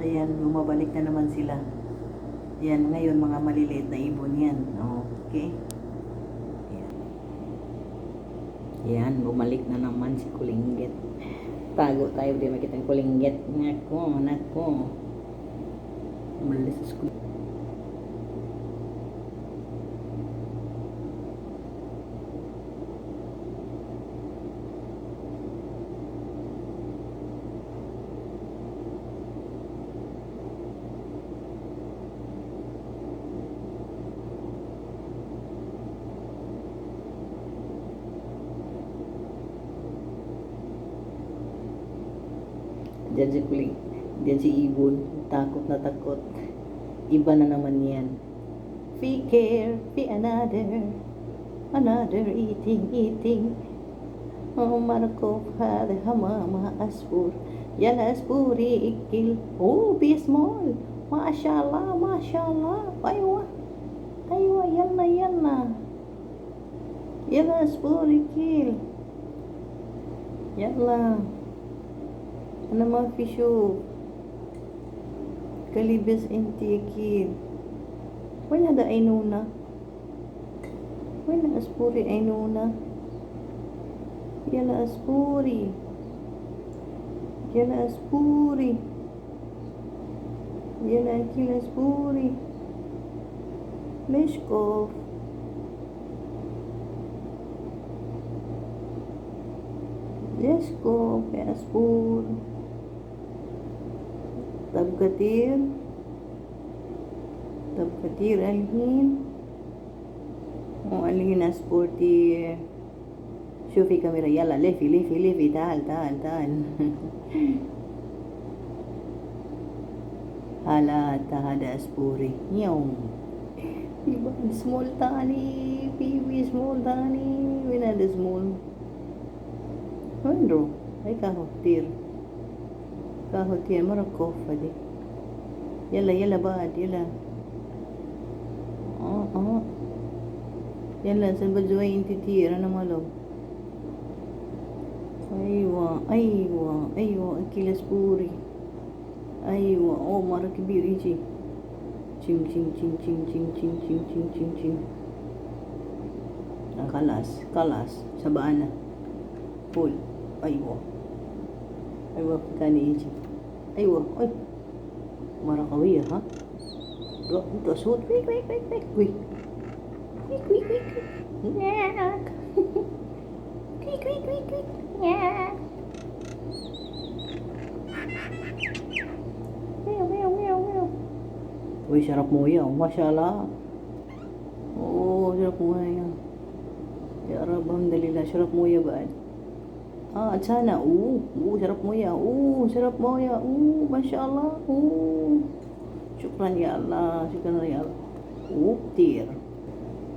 Ayan, bumabalik na naman sila. Yan, ngayon mga maliliit na ibon yan. Okay. Yan. Yan, bumalik na naman si Kulinggit. Tago tayo, di makita yung Kulinggit. Nako. Umalis sa school. Diyan si Kuling, diyan si Ibon, takot na takot. Iba na naman yan. Be care, be another eating. Oh, Marco, hade hamama asfur. Yan asfuri ikil. Oh, be small. Mashallah. Aywa, yalla. Yalla asfuri ikil. Yalla. Ano mga fisyo? Kalibas intikid. Wala da aynuna. Wala aspuri aynuna. Yala aspuri. Yala akil aspuri. Leshkov. Leshkov. Aspur. Tabkatir alhin alhin asporti شوفي كاميرا يلا لفي تعال هلا هذا اسبوري يوم يبقى سمول تاني بيبي سمول تاني وين هذا سمول وين رو هيك كاهوتير مرة كوفة دي يلا بعد يلا يلا سنبجوين كتير انا مالو ايوه اكل اسبوري ايوه مرة كبير يجي تشين خلاص سبعنا فول ايوه كان يجي ايوه مرة قوية ها روح انت صوت كويك Uy, sarap mo yan. Mashallah. Oo, sarap mo yan. Ya Rab, alhamdulillah. Sarap mo yan ba? At sana. Sarap mo yan. Mashallah. Syukran ya Allah. Tir.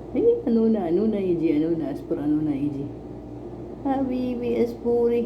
Ano na, Iji. Aspur, Iji. Habibi, Aspuri.